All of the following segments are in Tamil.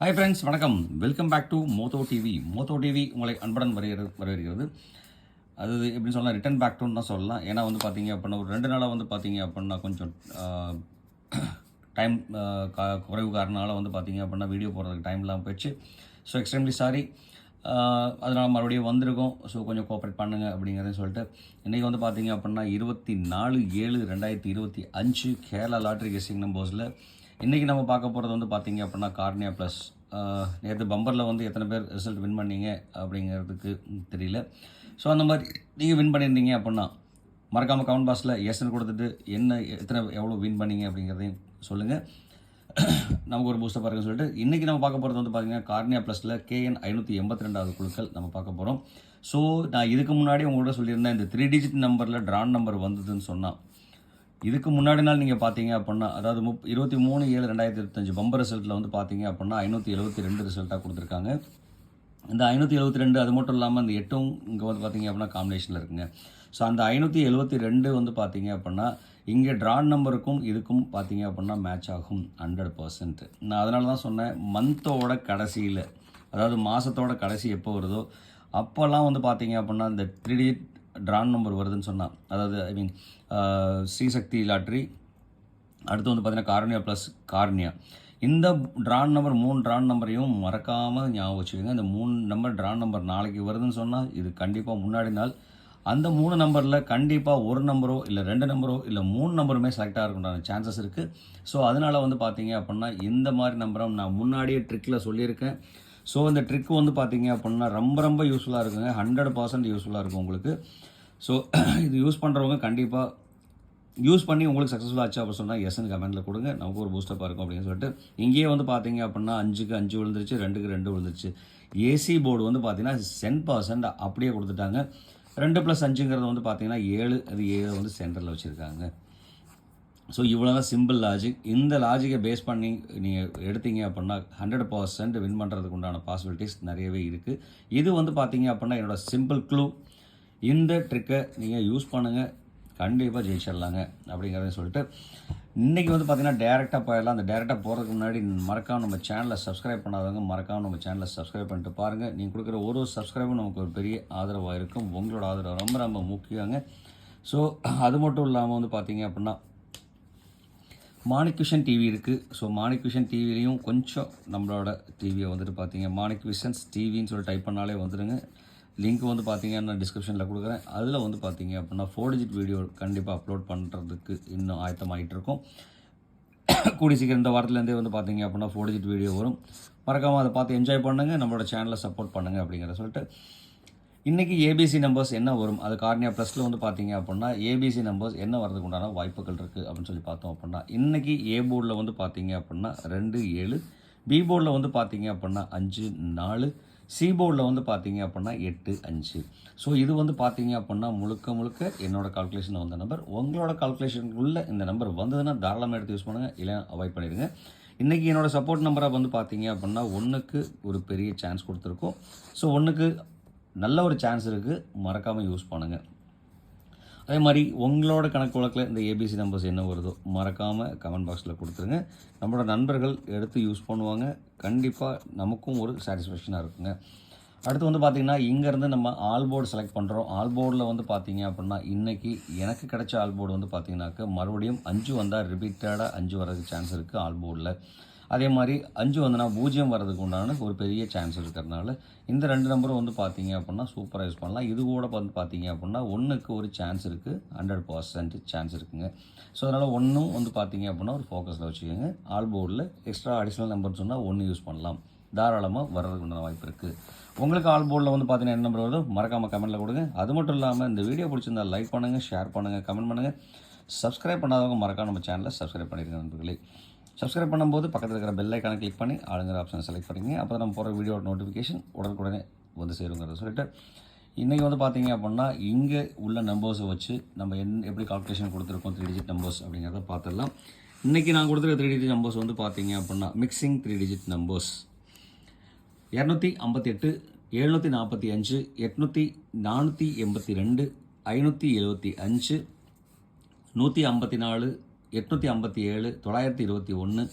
ஹாய் ஃப்ரெண்ட்ஸ், வணக்கம். Welcome back to Moto TV. Moto TV உங்களை அன்புடன் வரவேற்கிறது. அது எப்படின்னு சொல்லலாம், ரிட்டர்ன் பேக் டுன்னு தான் சொல்லலாம். ஏன்னா வந்து பார்த்தீங்க அப்படின்னா, ஒரு 2 நாளாக வந்து பார்த்தீங்க அப்படின்னா கொஞ்சம் டைம் குறைவு காரணனால வந்து பார்த்தீங்க அப்படின்னா வீடியோ போடுறதுக்கு டைம் இல்லாமல் போயிடுச்சு. So extremely sorry. அதனால் மறுபடியும் வந்திருக்கோம். ஸோ கொஞ்சம் கோஆப்ரேட் பண்ணுங்கள் அப்படிங்கிறதையும் சொல்லிட்டு, இன்றைக்கி வந்து பார்த்தீங்க அப்படின்னா 24/7/2025 கேரளா லாட்ரி கெஸ்ஸிங் நம்பர்ஸில் இன்றைக்கி நம்ம பார்க்க போகிறது வந்து பார்த்தீங்க அப்படின்னா கார்னியா ப்ளஸ். நேற்று பம்பரில் வந்து எத்தனை பேர் ரிசல்ட் வின் பண்ணீங்க அப்படிங்கிறதுக்கு தெரியல. ஸோ அந்த மாதிரி நீங்கள் வின் பண்ணியிருந்தீங்க அப்படின்னா மறக்காமல் கமெண்ட் பாக்ஸில் எஸ்ன்னு கொடுத்துட்டு எவ்வளோ வின் பண்ணீங்க அப்படிங்கிறதையும் சொல்லுங்கள். நமக்கு ஒரு பூஸ்டர் பாருங்கன்னு சொல்லிட்டு இன்றைக்கி நம்ம பார்க்க போகிறது வந்து பார்த்திங்கன்னா கார்னியா ப்ளஸில் KN 582வது குழுக்கள் நம்ம பார்க்க போகிறோம். ஸோ நான் இதுக்கு முன்னாடி உங்கள்கிட்ட சொல்லியிருந்தேன், இந்த 3 டிஜிட் நம்பரில் ட்ரான் நம்பர் வந்ததுன்னு சொன்னால், இதுக்கு முன்னாடி நாள் நீங்கள் பார்த்தீங்க அப்படின்னா, அதாவது 23/7/2025 பம்பர் ரிசல்ட்டில் வந்து பார்த்தீங்க அப்படின்னா 572 ரிசல்ட்டாக கொடுத்துருக்காங்க. இந்த 572 அது மட்டும் இல்லாமல் இந்த 8ம் இங்கே வந்து பார்த்தீங்க அப்படின்னா காம்பினேஷனில் இருக்குங்க. ஸோ அந்த 572 வந்து பார்த்தீங்க அப்படின்னா இங்கே ட்ரான் நம்பருக்கும் இதுக்கும் பார்த்தீங்க அப்படின்னா மேட்ச் ஆகும் 100%. நான் அதனால தான் சொன்னேன், மந்தோட கடைசியில், அதாவது மாதத்தோட கடைசி எப்போ வருதோ அப்போல்லாம் வந்து பார்த்தீங்க அப்படின்னா இந்த 3 டிஜிட் ட்ரான் நம்பர் வருதுன்னு சொன்னால், அதாவது ஐ மீன் ஸ்ரீசக்தி லாட்ரி, அடுத்து வந்து பார்த்தீங்கன்னா கார்னியா ப்ளஸ் கார்னியா, இந்த ட்ரான் நம்பர் 3 ட்ரான் நம்பரையும் மறக்காமல் ஞாபகம் வச்சுக்கோங்க. இந்த 3 நம்பர் ட்ரான் நம்பர் நாளைக்கு வருதுன்னு சொன்னால் இது கண்டிப்பாக முன்னாடி நாள் அந்த 3 நம்பரில் கண்டிப்பாக ஒரு நம்பரோ இல்லை 2 நம்பரோ இல்லை 3 நம்பருமே செலக்டாக இருக்குண்டான சான்சஸ் இருக்குது. ஸோ அதனால் வந்து பார்த்தீங்க அப்படின்னா இந்த மாதிரி நம்பரை நான் முன்னாடியே ட்ரிக்கில் சொல்லியிருக்கேன். ஸோ இந்த ட்ரிக் வந்து பார்த்தீங்க அப்படின்னா ரொம்ப ரொம்ப யூஸ்ஃபுல்லாக இருக்குங்க. 100% யூஸ்ஃபுல்லாக இருக்கும் உங்களுக்கு. ஸோ இது யூஸ் பண்ணுறவங்க கண்டிப்பாக யூஸ் பண்ணி உங்களுக்கு சக்ஸஸ்ஃபுல் ஆச்சு அப்படின்னு சொன்னால் எஸ்ன்னு கமெண்ட்டில் கொடுங்க. நமக்கு ஒரு பூஸ்டப்பாக இருக்கும் அப்படின்னு சொல்லிட்டு, இங்கேயே வந்து பார்த்தீங்க அப்படின்னா 5க்கு 5 விழுந்துருச்சு, 2க்கு 2 விழுந்துருச்சு. ஏசி போர்டு வந்து பார்த்தீங்கன்னா 10% அப்படியே கொடுத்துட்டாங்க. 2+5ங்கிறது வந்து பார்த்தீங்கன்னா 7, அது 7 வந்து சென்டரில் வச்சுருக்காங்க. ஸோ இவ்வளோ தான் சிம்பிள் லாஜிக். இந்த லாஜிக்கை பேஸ் பண்ணி நீங்கள் எடுத்தீங்க அப்படின்னா 100% வின் பண்ணுறதுக்கு உண்டான பாசிபிலிட்டிஸ் நிறையவே இருக்குது. இது வந்து பார்த்தீங்க அப்படின்னா என்னோடய சிம்பிள் க்ளூ. இந்த ட்ரிக்கை நீங்கள் யூஸ் பண்ணுங்கள், கண்டிப்பாக ஜெயிச்சிடலாங்க அப்படிங்கிறத சொல்லிட்டு, இன்றைக்கி வந்து பார்த்திங்கன்னா டேரெக்டாக போயிடலாம். அந்த டேரெக்டாக போகிறதுக்கு முன்னாடி மறக்காமல் நம்ம சேனலை சப்ஸ்கிரைப் பண்ணாதவங்க மறக்காமல் நம்ம சேனலை சப்ஸ்கிரைப் பண்ணிட்டு பாருங்கள். நீங்கள் கொடுக்குற ஒரு சப்ஸ்கிரைபும் நமக்கு ஒரு பெரிய ஆதரவாக இருக்கும். உங்களோட ஆதரவு ரொம்ப ரொம்ப முக்கியங்க. ஸோ அது மட்டும் இல்லாமல் வந்து பார்த்திங்க அப்படின்னா மாணிக் விஷன் டிவி இருக்குது. ஸோ மாணிக் விஷன் டிவிலையும் கொஞ்சம் நம்மளோட டிவியை வந்துட்டு பார்த்தீங்க, மாணிக் விஷன்ஸ் டிவின்னு சொல்லி டைப் பண்ணாலே வந்துடுங்க. லிங்க் வந்து பார்த்தீங்கன்னா நான் டிஸ்கிரிப்ஷனில் கொடுக்குறேன். அதில் வந்து பார்த்தீங்க அப்படின்னா 4 டிஜிட் வீடியோ கண்டிப்பாக அப்லோட் பண்ணுறதுக்கு இன்னும் ஆயத்தமாகிட்டு இருக்கும். கூடி சீக்கிரம் இந்த வாரத்துலேருந்தே வந்து பார்த்தீங்க அப்படின்னா 4 டிஜிட் வீடியோ வரும். மறக்காமல் அதை பார்த்து என்ஜாய் பண்ணுங்கள், நம்மளோட சேனலை சப்போர்ட் பண்ணுங்கள் அப்படிங்கிற சொல்லிட்டு, இன்றைக்கி ஏபிசி நம்பர்ஸ் என்ன வரும், அது கார்னியா ப்ளஸில் வந்து பார்த்தீங்க அப்படின்னா ஏபிசி நம்பர்ஸ் என்ன வரதுக்கு உண்டான வாய்ப்புகள் இருக்குது அப்படின்னு சொல்லி பார்த்தோம் அப்படின்னா, இன்றைக்கி ஏ போர்டில் வந்து பார்த்தீங்க அப்படின்னா 2, 7, பி போர்டில் வந்து பார்த்தீங்க அப்படின்னா 5, 4, சி போர்டில் வந்து பார்த்தீங்க அப்படின்னா 8, 5. ஸோ இது வந்து பார்த்தீங்க அப்படின்னா முழுக்க என்னோடய கால்குலேஷன் வந்த நம்பர். உங்களோட கால்குலேஷனுக்குள்ளே இந்த நம்பர் வந்ததுன்னா தாராளமாக எடுத்து யூஸ் பண்ணுங்கள், இல்லை அவாய்ட் பண்ணிடுங்க. இன்றைக்கி என்னோடய சப்போர்ட் நம்பராக வந்து பார்த்தீங்க அப்படின்னா 1க்கு ஒரு பெரிய சான்ஸ் கொடுத்துருக்கோம். ஸோ 1க்கு நல்ல ஒரு சான்ஸ் இருக்குது, மறக்காமல் யூஸ் பண்ணுங்கள். அதே மாதிரி உங்களோட கணக்கு வழக்கில் இந்த ஏபிசி நம்பர்ஸ் என்ன வருதோ மறக்காமல் கமெண்ட் பாக்ஸில் கொடுத்துருங்க. நம்மளோட நண்பர்கள் எடுத்து யூஸ் பண்ணுவாங்க, கண்டிப்பாக நமக்கும் ஒரு சாட்டிஸ்ஃபேக்ஷனாக இருக்குங்க. அடுத்து வந்து பார்த்திங்கன்னா இங்கேருந்து நம்ம ஆல் போர்டு செலக்ட் பண்ணுறோம். ஆல் போர்டில் வந்து பார்த்திங்க அப்படின்னா இன்றைக்கி எனக்கு கிடைச்ச ஆல் போர்டு வந்து பார்த்திங்கனாக்கா மறுபடியும் 5 வந்தால் ரிப்பீட்டடாக 5 வரதுக்கு சான்ஸ் இருக்குது ஆல் போர்டில். அதே மாதிரி 5 வந்தனா 0 வரதுக்கு உண்டான ஒரு பெரிய சான்ஸ் இருக்கிறதுனால இந்த 2 நம்பரும் வந்து பார்த்தீங்க அப்படின்னா சூப்பராக யூஸ் பண்ணலாம். இது கூட வந்து பார்த்தீங்க அப்படின்னா 1க்கு ஒரு சான்ஸ் இருக்குது, 100% சான்ஸ் இருக்குங்க. ஸோ அதனால் 1ம் வந்து பார்த்தீங்க அப்படின்னா ஒரு ஃபோக்கஸில் வச்சுக்கோங்க. ஆல் போர்டில் எக்ஸ்ட்ரா அடிஷ்னல் நம்பர்னு சொன்னால் 1 யூஸ் பண்ணலாம், தாராளமாக வர்றதுக்கு உண்டான வாய்ப்பு இருக்குது. உங்களுக்கு ஆல் போர்டில் வந்து பார்த்தீங்கன்னா என்ன நம்பர் வருதோ மறக்காமல் கமெண்ட்டில் கொடுங்க. அது மட்டும் இல்லாமல் இந்த வீடியோ பிடிச்சிருந்தால் லைக் பண்ணுங்கள், ஷேர் பண்ணுங்கள், கமெண்ட் பண்ணுங்கள். சப்ஸ்கிரைப் பண்ணாதவங்க மறக்காம நம்ம சேனலை சப்ஸ்கிரைப் பண்ணிடுங்க நண்பர்களே. சப்ஸ்கிரைப் பண்ணும்போது பக்கத்தில் இருக்கிற பெல் ஐக்கானை கிளிக் பண்ணி ஆளுங்கிற ஆப்ஷனை செலக்ட் பண்ணிங்க. அப்போ நம்ம போகிற வீடியோ நோட்டிஃபிகேஷன் உடனுக்குடனே வந்து சேருங்கிறத சொல்லிட்டு, இன்றைக்கி வந்து பார்த்தீங்க அப்படின்னா இங்கே உள்ள நம்பர்ஸை வச்சு நம்ம எப்படி கால்குலேஷன் கொடுத்துருக்கோம் 3 டிஜிட் நம்பர்ஸ் அப்படிங்கிறத பார்த்துடலாம். இன்றைக்கி நான் கொடுத்துருக்க 3 டிஜிட் நம்பர்ஸ் வந்து பார்த்தீங்க அப்படின்னா மிக்சிங் 3 டிஜிட் நம்பர்ஸ் 258, 745, 482, 575, 154, 857, 921,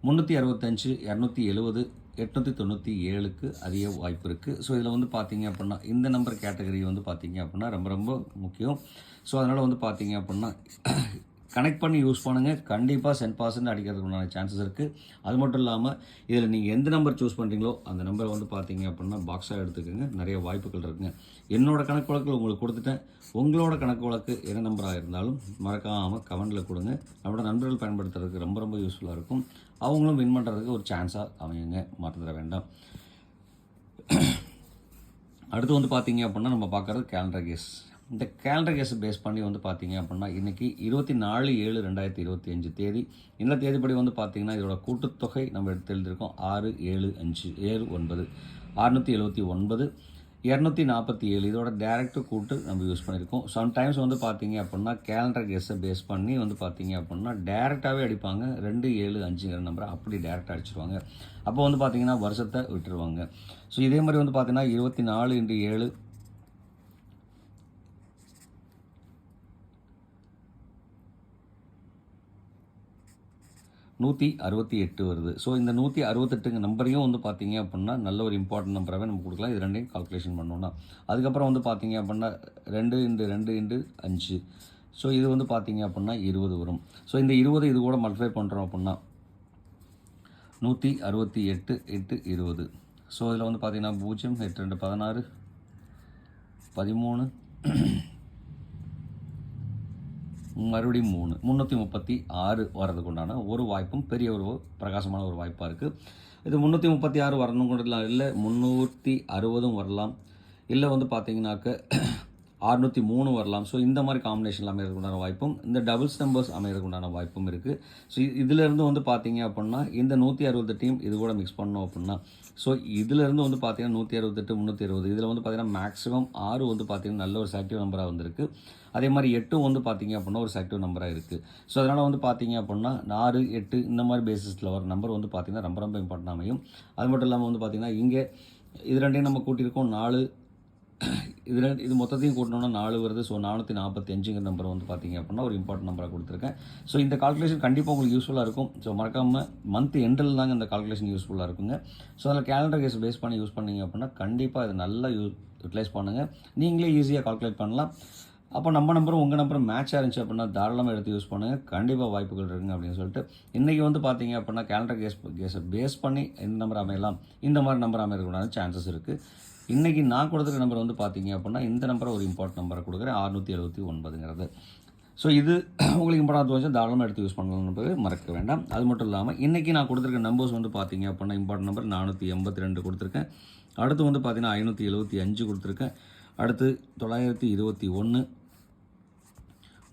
365, 270, 897க்கு அதிக வாய்ப்பு இருக்குது. ஸோ இதில் வந்து பார்த்தீங்க அப்படின்னா இந்த நம்பர் கேட்டகரி வந்து பார்த்தீங்க அப்படின்னா ரொம்ப ரொம்ப முக்கியம். ஸோ அதனால் வந்து பார்த்தீங்க அப்படின்னா கனெக்ட் பண்ணி யூஸ் பண்ணுங்கள். கண்டிப்பாக 10% அடிக்கிறதுக்கு உண்டான சான்சஸ் இருக்குது. அது மட்டும் இல்லாமல் இதில் நீங்கள் எந்த நம்பர் சூஸ் பண்ணுறீங்களோ அந்த நம்பரை வந்து பார்த்தீங்க அப்படின்னா பாக்ஸாக எடுத்துக்கோங்க. நிறைய வாய்ப்புகள் இருக்குங்க. என்னோடய கணக்கு வழக்கில் உங்களுக்கு கொடுத்துட்டேன். உங்களோட கணக்கு வழக்கு என்ன நம்பராக இருந்தாலும் மறக்காமல் கமெண்டில் கொடுங்க. நம்மளோட நண்பர்கள் பயன்படுத்துறதுக்கு ரொம்ப ரொம்ப யூஸ்ஃபுல்லாக இருக்கும். அவங்களும் வின் பண்ணுறதுக்கு ஒரு சான்ஸாக அமையுங்க. மறந்துட வேண்டாம். அடுத்து வந்து பார்த்தீங்க அப்படின்னா நம்ம பார்க்குறது கேலண்டர் கேஸ். இந்த கேலண்டர் கேஸை பேஸ் பண்ணி வந்து பார்த்தீங்க அப்படின்னா இன்றைக்கி 24/7/2025 தேதி. இந்த தேதிப்படி வந்து பார்த்திங்கன்னா இதோட கூட்டுத்தொகை நம்ம எடுத்து எழுதியிருக்கோம் 6, 7, 5, 7, 9, 679, 247. இதோட டேரக்ட் கூட்டு நம்ம யூஸ் பண்ணியிருக்கோம். சம்டைம்ஸ் வந்து பார்த்தீங்க அப்படின்னா கேலண்டர் கேஸை பேஸ் பண்ணி வந்து பார்த்தீங்க அப்படின்னா டேரெக்டாகவே அடிப்பாங்க. 2, 7, 5ங்கிற நம்பரை அப்படி டேரெக்டாக அடிச்சிருவாங்க. அப்போ வந்து பார்த்திங்கன்னா வருஷத்தை விட்டுருவாங்க. ஸோ இதே மாதிரி வந்து பார்த்திங்கன்னா 24 × 7 168 வருது. ஸோ இந்த 168 நம்பரையும் வந்து பார்த்தீங்க அப்படின்னா நல்ல ஒரு இம்பார்ட்டன்ட் நம்பராகவே நம்ம கொடுக்கலாம். இது ரெண்டையும் கால்குலேஷன் பண்ணோன்னா அதுக்கப்புறம் வந்து பார்த்தீங்க அப்படின்னா 2 × 2 × 5. ஸோ இது வந்து பார்த்தீங்க அப்படின்னா 20 வரும். ஸோ இந்த 20 இது கூட மல்டிஃபை பண்ணுறோம் அப்படின்னா 168 × 20. ஸோ இதில் வந்து பார்த்தீங்கன்னா 0, 8, 2, 16, 13, மறுபடியும் 336 வர்றதுக்கு உண்டான ஒரு வாய்ப்பும் பெரிய ஒரு பிரகாசமான ஒரு வாய்ப்பாக இருக்குது. இது 336 வரணுங்கிறதுலாம் இல்லை, 360 வரலாம், இல்லை வந்து பார்த்தீங்கன்னாக்க 603 வரலாம். ஸோ இந்த மாதிரி காம்பினேஷன் அமைகிறதுக்கு உண்டான வாய்ப்பும் இந்த டபுள்ஸ் நம்பர்ஸ் அமைகிறதுக்கு உண்டான வாய்ப்பும் இருக்குது. ஸோ இதிலேருந்து வந்து பார்த்தீங்க அப்படின்னா இந்த 168 இது கூட மிக்ஸ் பண்ணோம் அப்படின்னா ஸோ இதிலேருந்து வந்து பார்த்தீங்கன்னா 168, 320 இதில் வந்து பார்த்தீங்கன்னா மேக்ஸிமம் 6 வந்து பார்த்தீங்கன்னா நல்ல ஒரு செலக்டிவ் நம்பராக வந்திருக்கு. அதே மாதிரி 8 வந்து பார்த்தீங்க அப்படின்னா ஒரு செலக்டிவ் நம்பராக இருக்குது. ஸோ அதனால் வந்து பார்த்தீங்க அப்படின்னா 6, 8 இந்த மாதிரி பேசிஸில் வர நம்பர் வந்து பார்த்தீங்கன்னா ரொம்ப ரொம்ப இம்பார்ட்டன் அமையும். அது மட்டும் இல்லாமல் வந்து பார்த்தீங்கன்னா இங்கே இது ரெண்டையும் நம்ம கூட்டியிருக்கோம் 4, இது மொத்தத்தையும் கூட்டணும்னா 4 வருது. ஸோ 445ங்கிற நம்பர் வந்து பார்த்தீங்க அப்படின்னா ஒரு இம்பார்ட்டன்ட் நம்பராக கொடுத்துருக்கேன். ஸோ இந்த கால்குலேஷன் கண்டிப்பாக உங்களுக்கு யூஸ்ஃபுல்லாக இருக்கும். ஸோ மறக்காமல் மந்த் எண்டில் தாங்க இந்த கால்குலேஷன் யூஸ்ஃபுல்லாக இருக்குங்க. ஸோ அதில் கேலண்டர் கேஸ் பேஸ் பண்ணி யூஸ் பண்ணிங்க அப்படின்னா கண்டிப்பாக இதை நல்லா யூட்டிலைஸ் பண்ணுங்கள். நீங்களே ஈஸியாக கால்குலேட் பண்ணலாம். அப்போ நம்ம நம்பரும் உங்கள் நம்பரும் மேட்சாக இருந்துச்சு அப்படின்னா தாராளமாக எடுத்து யூஸ் பண்ணுங்கள். கண்டிப்பாக வாய்ப்புகள் இருக்குங்க அப்படின்னு சொல்லிட்டு இன்றைக்கி வந்து பார்த்தீங்க அப்படின்னா கேலண்டர் கேஸை பேஸ் பண்ணி எந்த நம்பர் அமையலாம், இந்த மாதிரி நம்பர் அமையறதுக்குண்டான சான்சஸ் இருக்குது. இன்றைக்கி நான் கொடுத்துருக்க நம்பர் வந்து பார்த்தீங்க அப்படின்னா இந்த நம்பரை ஒரு இம்பார்ட்டன்ட் நம்பரை கொடுக்குறேன் 679ங்கிறது. ஸோ இது உங்களுக்கு இம்பார்ட்டன்ட் தோணுச்சு தாராளமாக எடுத்து யூஸ் பண்ணணுன்றது மறக்க வேண்டாம். அது மட்டும் இல்லாமல் இன்றைக்கி நான் கொடுத்துருக்க நம்பர்ஸ் வந்து பார்த்தீங்க அப்படின்னா இம்பார்ட்டன்ட் நம்பர் 482 கொடுத்துருக்கேன். அடுத்து வந்து பார்த்தீங்கன்னா 575 கொடுத்துருக்கேன். அடுத்து 921,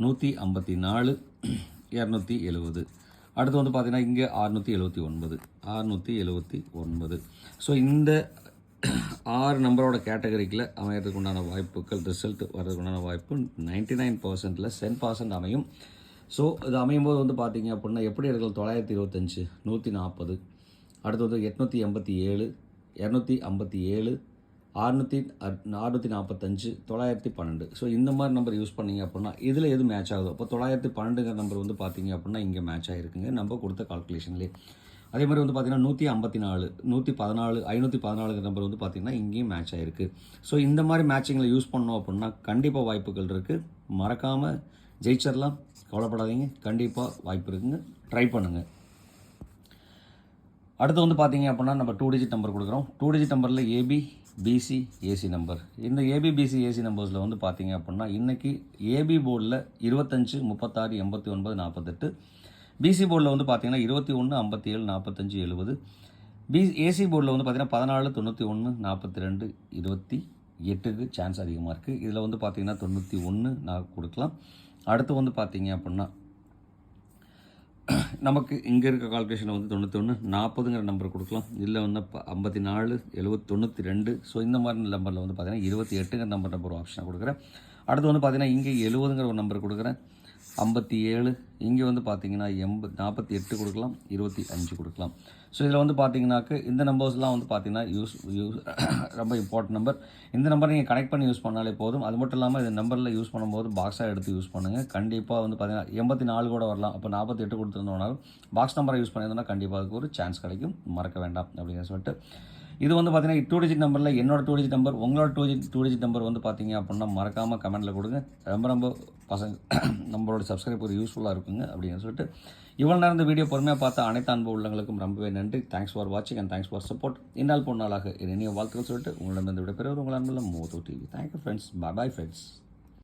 154, 270. அடுத்து வந்து பார்த்தீங்கன்னா இங்கே 679. ஸோ இந்த 6 நம்பரோட கேட்டகரிக்கில் அமையறதுக்கு உண்டான வாய்ப்புகள் ரிசல்ட் வர்றதுக்கு உண்டான வாய்ப்பு 99%ல் 10% அமையும். ஸோ இது அமையும் போது வந்து பார்த்தீங்க அப்படின்னா எப்படி எடுக்கலாம் 925, 140, அடுத்து வந்து 887, 257, 645, 912. ஸோ இந்த மாதிரி நம்பர் யூஸ் பண்ணிங்க அப்படின்னா இதில் எது மேட்ச் ஆகுது. அப்போ 912ங்கிற நம்பர் வந்து பார்த்தீங்க அப்படின்னா இங்கே மேட்ச் ஆகிருக்குங்க நம்ம கொடுத்த கால்குலேஷன்லேயே. அதே மாதிரி வந்து பார்த்திங்கன்னா 154, 114, 514ங்கிற நம்பர் வந்து பார்த்திங்கன்னா இங்கேயும் மேட்ச் ஆகிருக்கு. ஸோ இந்த மாதிரி மேட்சிங்கில் யூஸ் பண்ணோம் அப்படின்னா கண்டிப்பாக வாய்ப்புகள் இருக்குது. மறக்காமல் ஜெயிச்சிடலாம், கவலைப்படாதீங்க, கண்டிப்பாக வாய்ப்பு இருக்குங்க, ட்ரை பண்ணுங்கள். அடுத்து வந்து பார்த்தீங்க அப்படின்னா நம்ம 2 டிஜிட் நம்பர் கொடுக்குறோம். 2 டிஜிட் நம்பரில் ஏபி, பிசி, ஏசி நம்பர். இந்த ஏபி, பிசி, ஏசி நம்பர்ஸில் வந்து பார்த்தீங்க அப்படின்னா இன்றைக்கி ஏபி போர்டில் 25, 36, 89, 48, பிசி போர்டில் வந்து பார்த்தீங்கன்னா 21, 57, 45, 70, ஏசி போர்டில் வந்து பார்த்தீங்கன்னா 14, 91, 42, 28க்கு சான்ஸ் அதிகமாக இருக்குது. இதில் வந்து பார்த்தீங்கன்னா 91 நான் கொடுக்கலாம். அடுத்து வந்து பார்த்தீங்க அப்படின்னா நமக்கு இங்கே இருக்க கால்குலேஷனில் வந்து 91, 40ங்கிற நம்பர் கொடுக்கலாம். இல்லை வந்து 54, 70, 92. ஸோ இந்த மாதிரி நம்பரில் வந்து பார்த்தீங்கன்னா 28ங்கிற நம்பர் ஒரு ஆப்ஷனாக கொடுக்குறேன். அடுத்து வந்து பார்த்தீங்கன்னா இங்கே 70ங்கிற ஒரு நம்பர் கொடுக்குறேன். 57. இங்கே வந்து பார்த்தீங்கன்னா 48 கொடுக்கலாம், 25 கொடுக்கலாம். ஸோ இதில் வந்து பார்த்தீங்கன்னாக்க இந்த நம்பர்ஸ்லாம் வந்து பார்த்தீங்கன்னா ரொம்ப இம்பார்ட்டன்ட் நம்பர். இந்த நம்பர் நீங்கள் கனெக்ட் பண்ணி யூஸ் பண்ணாலே போதும். அது மட்டும் இல்லாமல் இந்த நம்பரில் யூஸ் பண்ணும்போது பாக்ஸாக எடுத்து யூஸ் பண்ணுங்கள். கண்டிப்பாக வந்து பார்த்தீங்கன்னா 84 கூட வரலாம். அப்போ 48 கொடுத்துருந்தோம்னாலும் பாக்ஸ் நம்பரை யூஸ் பண்ணியிருந்தோம்னா கண்டிப்பாக அதுக்கு ஒரு சான்ஸ் கிடைக்கும். மறக்க வேண்டாம் அப்படிங்கிற சொல்லிட்டு இது வந்து பார்த்தீங்கன்னா 2 டிஜிட் நம்பரில் என்னோட 2 டிஜிட் நம்பர், உங்களோட 2 டிஜிட் நம்பர் வந்து பார்த்தீங்க அப்படின்னா மறக்காமல் கமெண்ட்டில் கொடுங்க. ரொம்ப நம்மளோட சப்ஸ்கிரைபர் யூஸ்ஃபுல்லாக இருக்குங்க அப்படின்னு சொல்லிட்டு இவ்வளோ நேரம் இந்த வீடியோ பொறுமையாக பார்த்த அனைத்து அன்பு உள்ளங்களுக்கும் ரொம்பவே நன்றி. தேங்க்ஸ் ஃபார் வாட்சிங் அண்ட் தேங்க்ஸ் ஃபார் சப்போர்ட். இந்நாள் பொன்னாளாக இனிய வாழ்த்துக்கள் சொல்லிட்டு உங்களிடம் விடைபெறுவது உங்கள் அன்புள்ள மோதோ TV. Thank you friends. Bye friends.